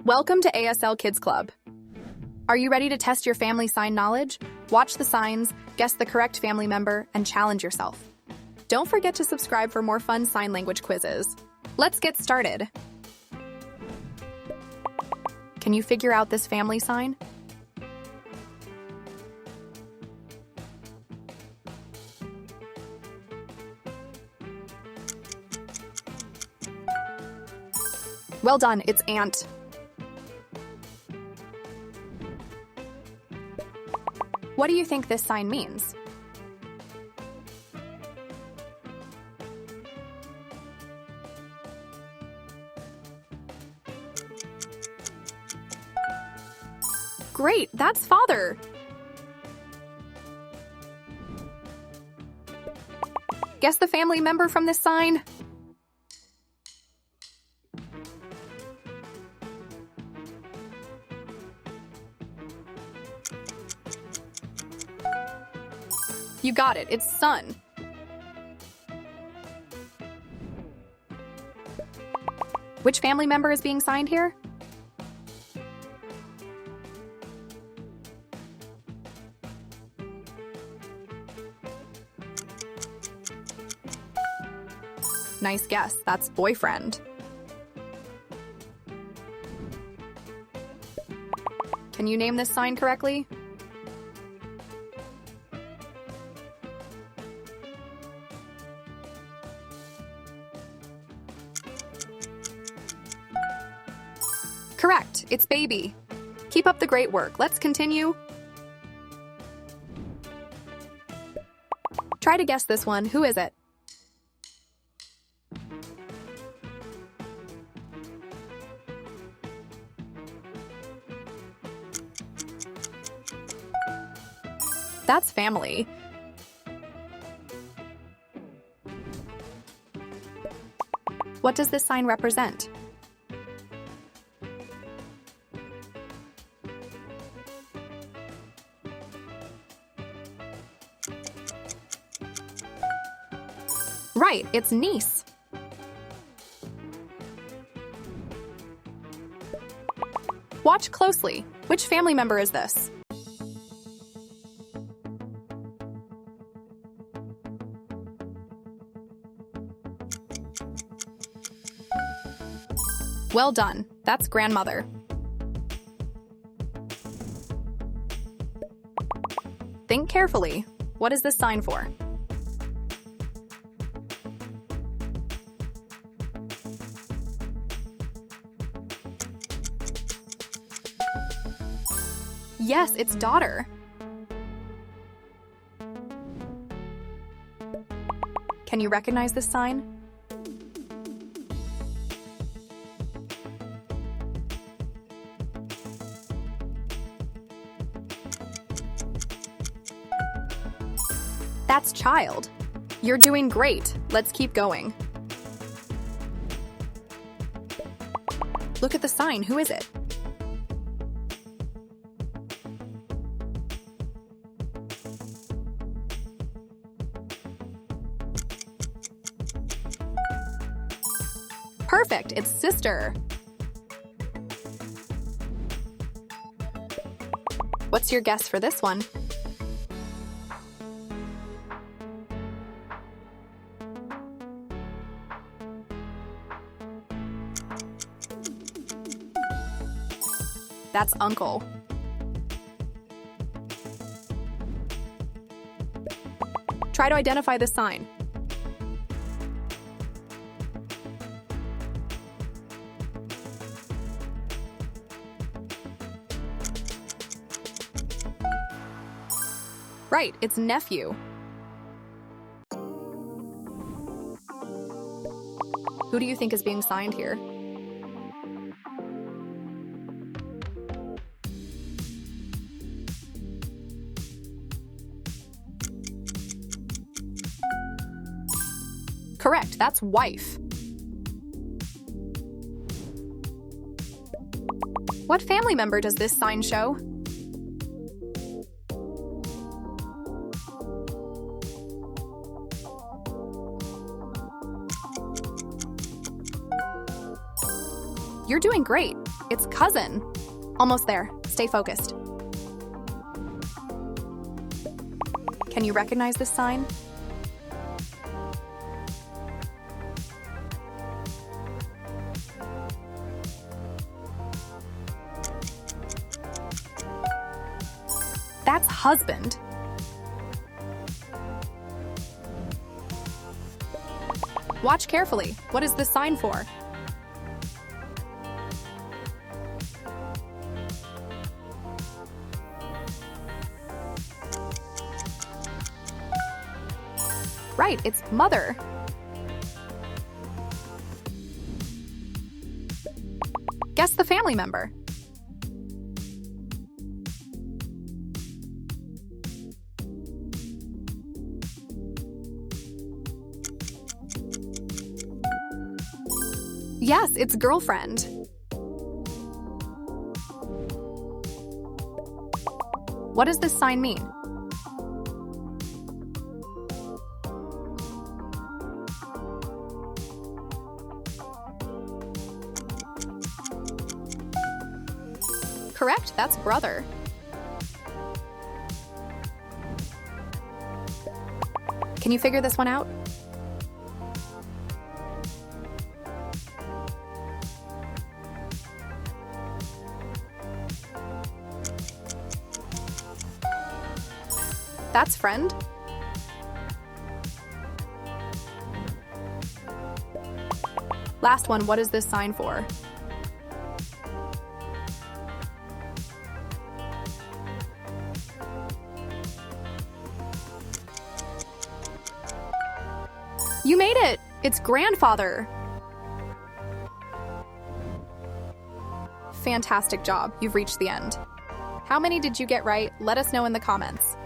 Welcome to ASL Kids Club. Are you ready to test your family sign knowledge? Watch the signs, guess the correct family member, and challenge yourself. Don't forget to subscribe for more fun sign language quizzes. Let's get started. Can you figure out this family sign? Well done, it's ant. What do you think this sign means? Great, that's father. Guess the family member from this sign? You got it, it's son. Which family member is being signed here? Nice guess, that's boyfriend. Can you name this sign correctly? Correct, it's baby. Keep up the great work. Let's continue. Try to guess this one. Who is it? That's family. What does this sign represent? Right, it's niece. Watch closely. Which family member is this? Well done. That's grandmother. Think carefully. What is this sign for? Yes, it's daughter. Can you recognize this sign? That's child. You're doing great. Let's keep going. Look at the sign. Who is it? Perfect, it's sister. What's your guess for this one? That's uncle. Try to identify the sign. Right, it's nephew. Who do you think is being signed here? Correct, that's wife. What family member does this sign show? You're doing great. it's cousin. Almost there. Stay focused. Can you recognize this sign? That's husband. Watch carefully. What is this sign for? Right, it's mother. Guess the family member. Yes, it's girlfriend. What does this sign mean? Correct, that's brother. Can you figure this one out? That's friend. Last one, what is this sign for? You made it! It's grandfather! Fantastic job, you've reached the end. How many did you get right? Let us know in the comments.